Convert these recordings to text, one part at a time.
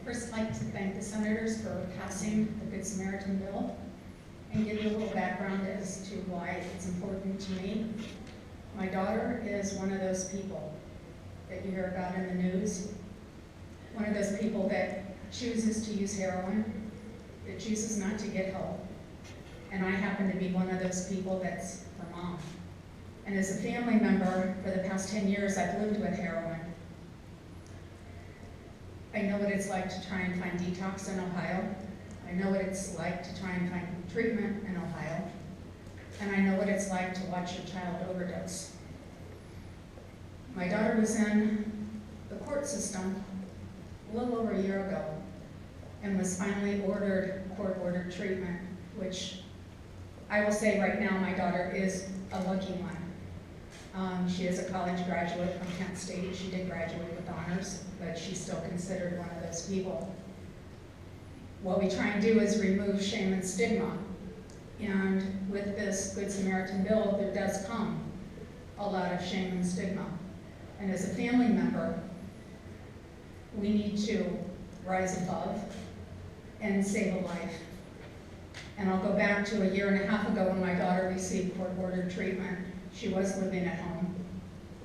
first like to thank the senators for passing the Good Samaritan bill and give you a little background as to why it's important to me. My daughter is one of those people that you hear about in the news, one of those people that chooses to use heroin, that chooses not to get help. And I happen to be one of those people that's her mom. And as a family member, for the past 10 years, I've lived with heroin. I know what it's like to try and find detox in Ohio. I know what it's like to try and find treatment in Ohio. And I know what it's like to watch your child overdose. My daughter was in the court system a little over a year ago and was finally ordered court-ordered treatment, which I will say right now my daughter is a lucky one. She is a college graduate from Kent State. She did graduate with honors, but she's still considered one of those people. What we try and do is remove shame and stigma. And with this Good Samaritan bill, there does come a lot of shame and stigma. And as a family member, we need to rise above and save a life. And I'll go back to a year and a half ago when my daughter received court-ordered treatment. She was living at home.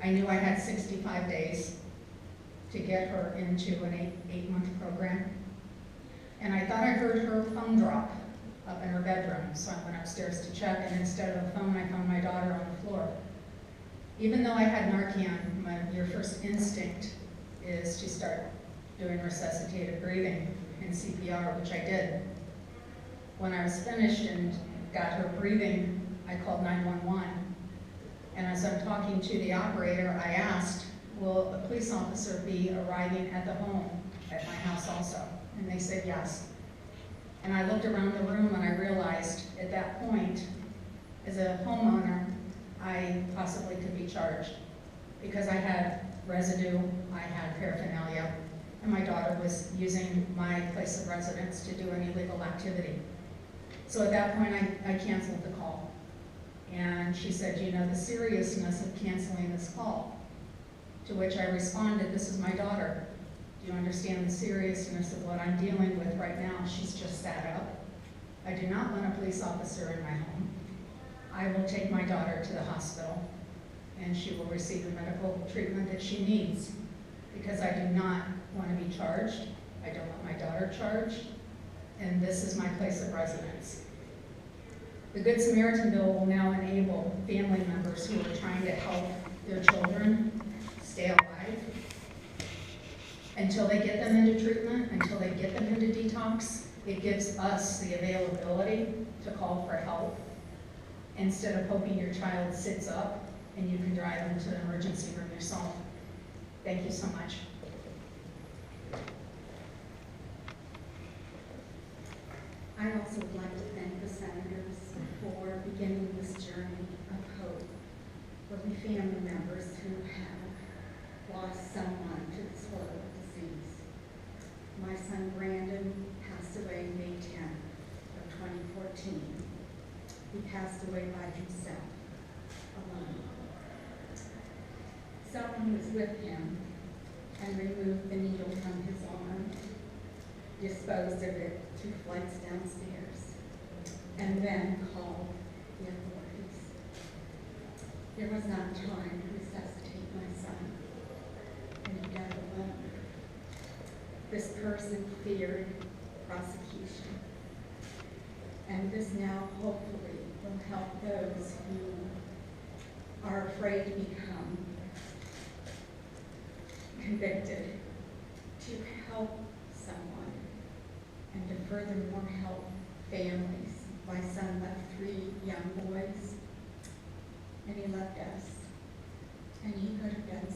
I knew I had 65 days to get her into an eight-month program. And I thought I heard her phone drop up in her bedroom, so I went upstairs to check, and instead of a phone, I found my daughter on the floor. Even though I had Narcan, your first instinct is to start doing resuscitative breathing and CPR, which I did. When I was finished and got her breathing, I called 911. And as I'm talking to the operator, I asked, will a police officer be arriving at the home at my house also? And they said yes. And I looked around the room and I realized at that point, as a homeowner, I possibly could be charged because I had residue, I had paraphernalia, and my daughter was using my place of residence to do an illegal activity. So at that point, I canceled the call. And she said, you know the seriousness of canceling this call? To which I responded, this is my daughter. Do you understand the seriousness of what I'm dealing with right now? She's just sat up. I do not want a police officer in my home. I will take my daughter to the hospital and she will receive the medical treatment that she needs because I do not want to be charged. I don't want my daughter charged. And this is my place of residence. The Good Samaritan bill will now enable family members who are trying to help their children stay alive until they get them into treatment, until they get them into detox. It gives us the availability to call for help instead of hoping your child sits up and you can drive them to the emergency room yourself. Thank you so much. I also would like to thank the senators for beginning this journey of hope for the family members who have lost someone to this horrible disease. My son Brandon passed away May 10th of 2014. He passed away by himself, alone. Someone was with him and removed the needle from his arm, disposed of it 2 flights downstairs, and then called the authorities. There was not time to resuscitate my son, and he died alone. This person feared prosecution, and this now hopefully will help those who are afraid to become convicted to help someone and to furthermore help families. My son left 3 young boys, and he left us, and he could have done